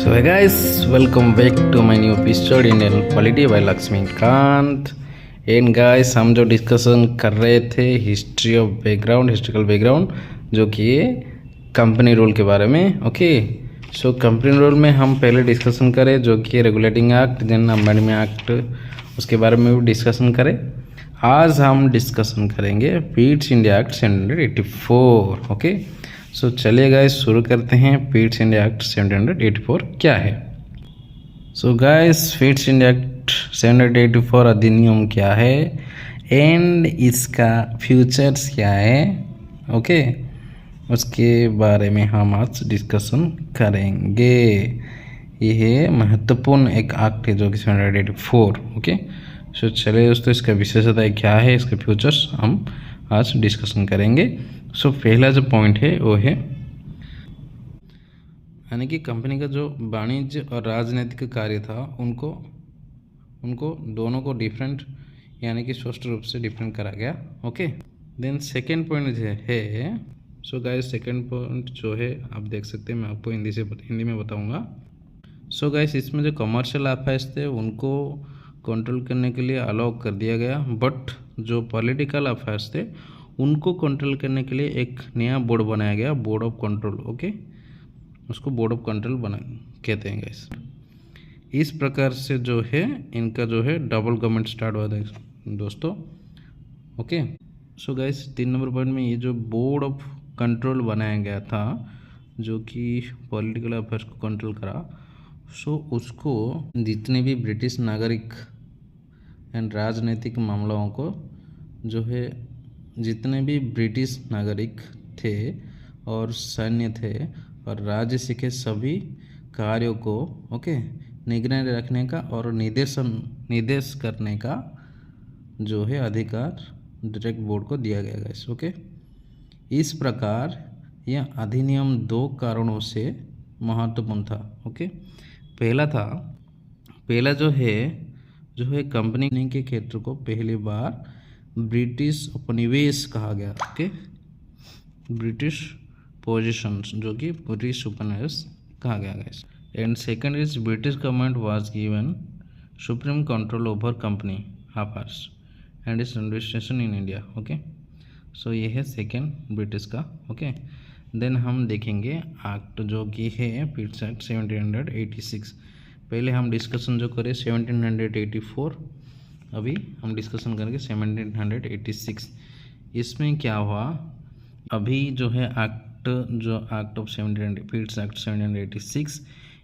So hey guys, welcome back to my new episode Indian Polity by Laxmikanth. And guys, हम जो discussion कर रहे थे हिस्ट्रिकल बैकग्राउंड जो कि कंपनी रूल के बारे में। ओके, सो कंपनी रूल में हम पहले डिस्कशन करें जो कि regulating act, then amendment act, उसके बारे में भी डिस्कशन करें। आज हम डिस्कशन करेंगे पीट्स इंडिया एक्ट 1784। ओके, सो चलिए गाइस शुरू करते हैं। पीट्स इंडिया एक्ट 1784 क्या है? So guys, Pitt's India act 1784 अधिनियम क्या है एंड इसका फ्यूचर्स क्या है, ओके, उसके बारे में हम आज डिस्कशन करेंगे। यह महत्वपूर्ण एक एक्ट है जो कि 1784। ओके, सो चलिए दोस्तों, इसका विशेषता क्या है, इसके फ्यूचर्स हम आज डिस्कशन करेंगे। सो पहला जो पॉइंट है वो है, यानी कि कंपनी का जो वाणिज्य और राजनीतिक कार्य था उनको दोनों को डिफरेंट, यानी कि स्पष्ट रूप से डिफरेंट करा गया। ओके, देन सेकेंड पॉइंट जो है, सो गाइस सेकेंड पॉइंट जो है आप देख सकते हैं, मैं आपको हिंदी में बताऊंगा। सो गाइस, इसमें जो कमर्शियल अफेयर्स थे उनको कंट्रोल करने के लिए अलाउ कर दिया गया, बट जो पॉलिटिकल अफेयर्स थे उनको कंट्रोल करने के लिए एक नया बोर्ड बनाया गया, बोर्ड ऑफ कंट्रोल। ओके, उसको बोर्ड ऑफ कंट्रोल कहते हैं गाइस। इस प्रकार से जो है इनका जो है डबल गवर्नमेंट स्टार्ट हुआ था दोस्तों। Okay, so guys 3 number point में ये जो बोर्ड ऑफ कंट्रोल बनाया गया था जो कि पॉलिटिकल अफेयर्स को कंट्रोल करा, सो उसको जितने भी ब्रिटिश नागरिक एंड राजनीतिक मामलों को जो है, जितने भी ब्रिटिश नागरिक थे और सैन्य थे और राज्य के सभी कार्यों को ओके निगरानी रखने का और निर्देश करने का जो है अधिकार डायरेक्ट बोर्ड को दिया गया है। ओके, इस प्रकार यह अधिनियम 2 कारणों से महत्वपूर्ण था। ओके, पहला जो है कंपनी के क्षेत्र को पहली बार ब्रिटिश उपनिवेश कहा गया। ओके, ब्रिटिश पोजीशंस जो कि ब्रिटिश उपनिवेश कहा गया guys. And second is British government was given supreme control over company affairs and its administration in India. Okay, so ये है सेकंड ब्रिटिश का। ओके, देन हम देखेंगे एक्ट जो कि है पीट्स एक्ट 1786। पहले हम डिस्कशन जो करें 1784, अभी हम डिस्कशन करेंगे 1786। इसमें क्या हुआ, अभी जो है एक्ट ऑफ 1786,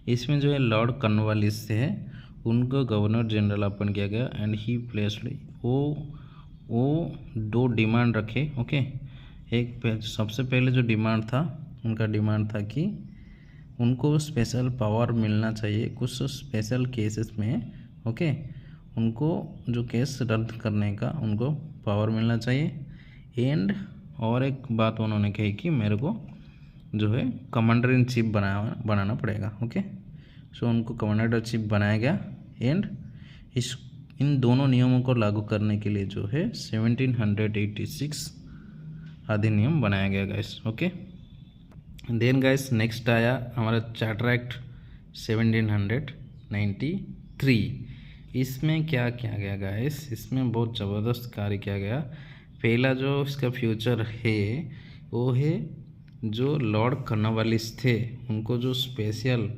इसमें जो है लॉर्ड कॉर्नवालिस है उनको गवर्नर जनरल अपॉइंट किया गया एंड ही प्लेस्ड वो 2 डिमांड रखे। ओके, एक सबसे पहले जो डिमांड था, उनका डिमांड था कि उनको स्पेशल पावर मिलना चाहिए कुछ स्पेशल केसेस में। ओके, उनको जो केस रद्द करने का उनको पावर मिलना चाहिए। एंड और एक बात उन्होंने कही कि मेरे को जो है कमांडर इन चीफ बनाना पड़ेगा। ओके, सो उनको कमांडर इन चीफ बनाया गया एंड इन दोनों नियमों को लागू करने के लिए जो है 1786 अधिनियम बनाया गया guys. Okay, then guys next आया हमारा चार्टर एक्ट 1793। इसमें क्या किया गया गाइस, इसमें बहुत ज़बरदस्त कार्य किया गया। पहला जो इसका फ्यूचर है वो है जो लॉर्ड कॉर्नवालिस थे उनको जो स्पेशल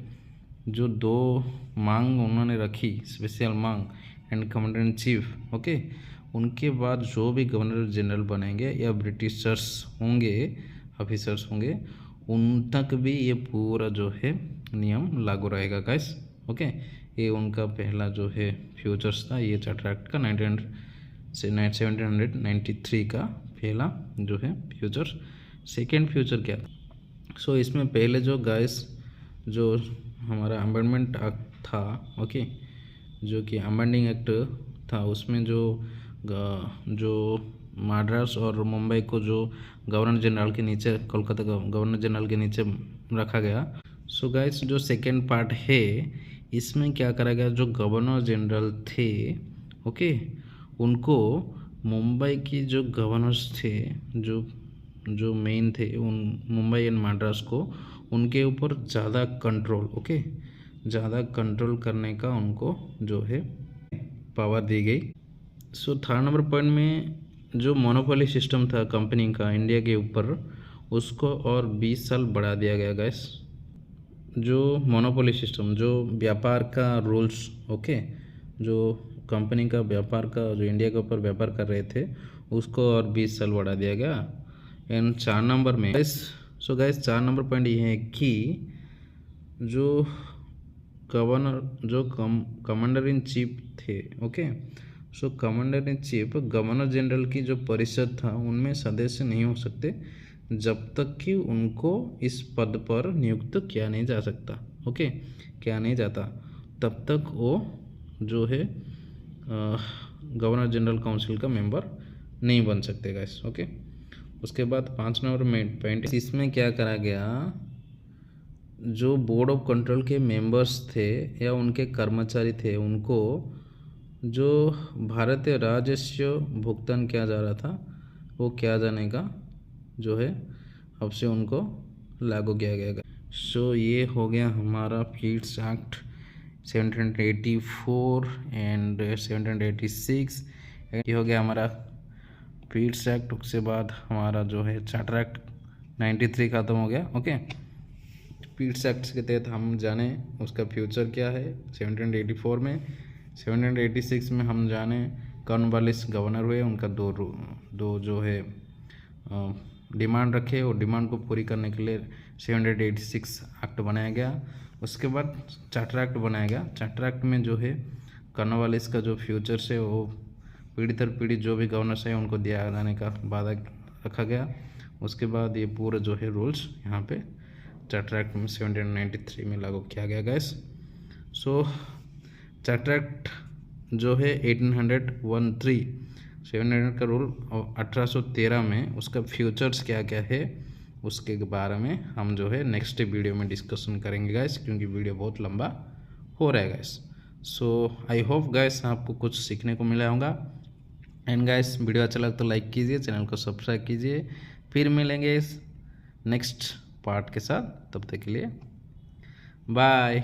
जो 2 मांग उन्होंने रखी, स्पेशल मांग and commander in chief. Okay, उनके बाद जो भी गवर्नर जनरल बनेंगे या ब्रिटिशर्स होंगे, ऑफिसर्स होंगे, उन तक भी ये पूरा जो है नियम लागू रहेगा गाइस। ओके, ये उनका पहला जो है फ्यूचर्स था, ये चार्टर एक्ट का 1793 का पहला जो है फ्यूचर। सेकेंड फ्यूचर क्या, सो इसमें पहले जो गाइस जो हमारा अमेंडमेंट एक्ट था, ओके, जो कि अमेंडिंग एक्ट था, उसमें जो मद्रास और मुंबई को जो गवर्नर जनरल के नीचे, कोलकाता का गवर्नर जनरल के नीचे रखा गया। सो गाइस जो सेकेंड पार्ट है इसमें क्या करा गया, जो गवर्नर जनरल थे ओके, उनको मुंबई की जो गवर्नर्स थे जो मेन थे उन मुंबई एंड मद्रास को, उनके ऊपर ज़्यादा कंट्रोल ओके ज़्यादा कंट्रोल करने का उनको जो है पावर दी गई। सो थर्ड नंबर पॉइंट में जो मोनोपोली सिस्टम था कंपनी का इंडिया के ऊपर, उसको और 20 साल बढ़ा दिया गया गैस। जो मोनोपोली सिस्टम, जो व्यापार का रूल्स, ओके, जो कंपनी का व्यापार का, जो इंडिया के ऊपर व्यापार कर रहे थे, उसको और 20 साल बढ़ा दिया गया। एंड 4 नंबर में गैस, सो गैस 4 नंबर पॉइंट ये है कि जो गवर्नर, जो कमांडर इन चीफ थे, okay, so commander in chief governor general की जो परिषद था उनमें सदस्य नहीं हो सकते जब तक कि उनको इस पद पर नियुक्त किया नहीं जा सकता, ओके, किया नहीं जाता, तब तक वो जो है गवर्नर जनरल काउंसिल का मेंबर नहीं बन सकते गाइस, ओके। उसके बाद 5 नंबर में पॉइंट, इसमें क्या करा गया, जो बोर्ड ऑफ कंट्रोल के मेंबर्स थे या उनके कर्मचारी थे, उनको जो भारतीय राजस्व भुगतान किया जा रहा था वो किया जाने का जो है अब से उनको लागू किया गया। सो ये हो गया हमारा फीड्स एक्ट 1784 एंड 1786, ये हो गया हमारा फीड्स एक्ट। उसके बाद हमारा जो है चार्टर एक्ट 93 ख़त्म हो गया, ओके। फीड्स एक्ट के तहत हम जाने उसका फ्यूचर क्या है। 1784 में, 1786 में हम जाने कॉर्नवालिस गवर्नर हुए, उनका दो जो है डिमांड रखे और डिमांड को पूरी करने के लिए 1786 एक्ट बनाया गया। उसके बाद चार्टर एक्ट बनाया गया। चार्टर एक्ट में जो है कॉर्नवालिस का जो फ्यूचर है वो पीढ़ी दर पीढ़ी जो भी गवर्नर्स है उनको दिया जाने का वादा रखा गया। उसके बाद ये पूरा जो है रूल्स यहाँ पे चार्टर एक्ट में 1793 में लागू किया गया गैस। सो चार्टर एक्ट जो है 1813 700 का रूल, और 1813 में उसका फ्यूचर्स क्या क्या है उसके बारे में हम जो है नेक्स्ट वीडियो में डिस्कशन करेंगे गाइस, क्योंकि वीडियो बहुत लंबा हो रहा है guys. So I hope guys आपको कुछ सीखने को मिला होगा। एंड गाइस वीडियो अच्छा लगा तो लाइक कीजिए, चैनल को सब्सक्राइब कीजिए। फिर मिलेंगे इस नेक्स्ट पार्ट के साथ, तब तक के लिए बाय।